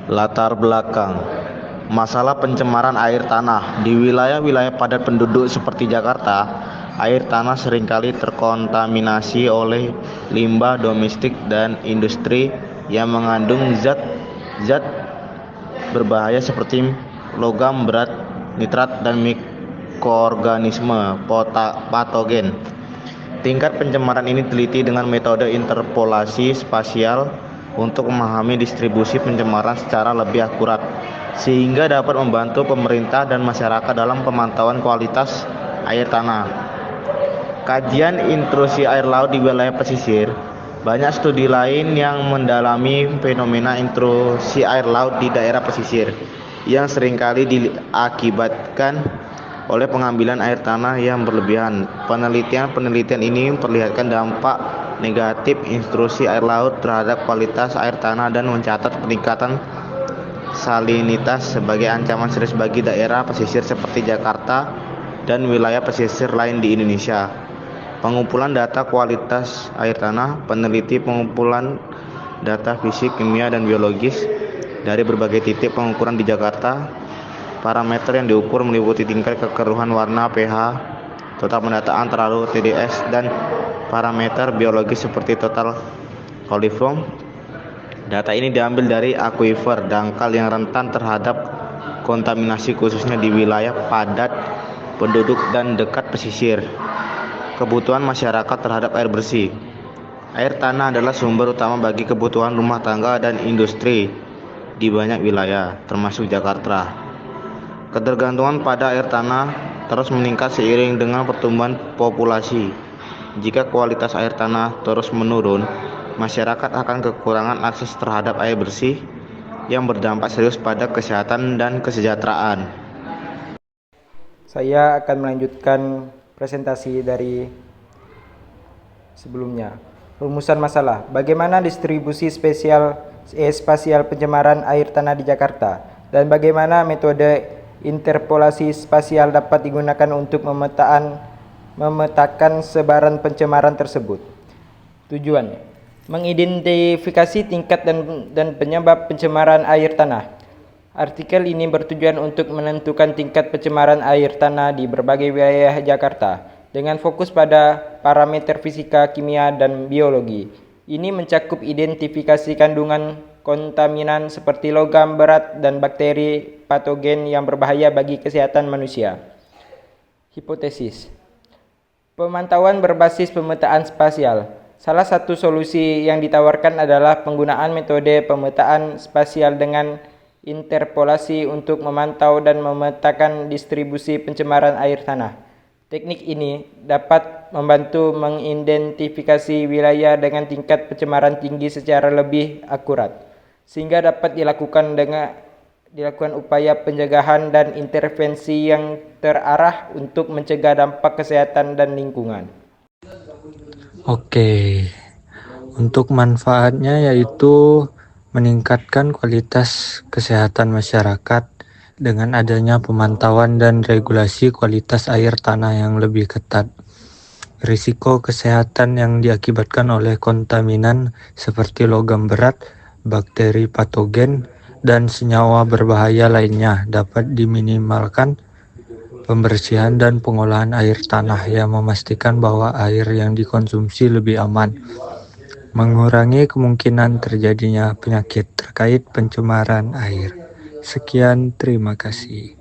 Latar belakang masalah pencemaran air tanah di wilayah-wilayah padat penduduk seperti Jakarta. Air tanah seringkali terkontaminasi oleh limbah domestik dan industri yang mengandung zat-zat berbahaya seperti logam berat, nitrat, dan mikroorganisme patogen. Tingkat pencemaran ini diteliti dengan metode interpolasi spasial untuk memahami distribusi pencemaran secara lebih akurat, sehingga dapat membantu pemerintah dan masyarakat dalam pemantauan kualitas air tanah. Kajian intrusi air laut di wilayah pesisir. Banyak studi lain yang mendalami fenomena intrusi air laut di daerah pesisir yang seringkali diakibatkan oleh pengambilan air tanah yang berlebihan. Penelitian ini memperlihatkan dampak negatif intrusi air laut terhadap kualitas air tanah dan mencatat peningkatan salinitas sebagai ancaman serius bagi daerah pesisir seperti Jakarta dan wilayah pesisir lain di Indonesia. Pengumpulan data kualitas air tanah. Peneliti pengumpulan data fisik, kimia, dan biologis dari berbagai titik pengukuran di Jakarta. Parameter yang diukur meliputi tingkat kekeruhan warna, pH, total pendataan terlalu TDS, dan parameter biologis seperti total coliform. Data ini diambil dari akuifer dangkal yang rentan terhadap kontaminasi khususnya di wilayah padat penduduk dan dekat pesisir. Kebutuhan masyarakat terhadap air bersih. Air tanah adalah sumber utama bagi kebutuhan rumah tangga dan industri di banyak wilayah, termasuk Jakarta. Ketergantungan pada air tanah terus meningkat seiring dengan pertumbuhan populasi. Jika kualitas air tanah terus menurun, masyarakat akan kekurangan akses terhadap air bersih yang berdampak serius pada kesehatan dan kesejahteraan. Saya akan melanjutkan presentasi dari sebelumnya. Rumusan masalah. Bagaimana distribusi spasial pencemaran air tanah di Jakarta, dan bagaimana metode interpolasi spasial dapat digunakan untuk memetakan sebaran pencemaran tersebut. Tujuan: mengidentifikasi tingkat dan penyebab pencemaran air tanah. Artikel ini bertujuan untuk menentukan tingkat pencemaran air tanah di berbagai wilayah Jakarta dengan fokus pada parameter fisika, kimia, dan biologi. Ini mencakup identifikasi kandungan kontaminan seperti logam berat dan bakteri patogen yang berbahaya bagi kesehatan manusia. Hipotesis: pemantauan berbasis pemetaan spasial. Salah satu solusi yang ditawarkan adalah penggunaan metode pemetaan spasial dengan interpolasi untuk memantau dan memetakan distribusi pencemaran air tanah. Teknik ini dapat membantu mengidentifikasi wilayah dengan tingkat pencemaran tinggi secara lebih akurat, sehingga dapat dilakukan upaya pencegahan dan intervensi yang terarah untuk mencegah dampak kesehatan dan lingkungan. Oke, untuk manfaatnya yaitu meningkatkan kualitas kesehatan masyarakat dengan adanya pemantauan dan regulasi kualitas air tanah yang lebih ketat. Risiko kesehatan yang diakibatkan oleh kontaminan seperti logam berat, bakteri patogen, dan senyawa berbahaya lainnya dapat diminimalkan. Pembersihan dan pengolahan air tanah yang memastikan bahwa air yang dikonsumsi lebih aman, mengurangi kemungkinan terjadinya penyakit terkait pencemaran air. Sekian, terima kasih.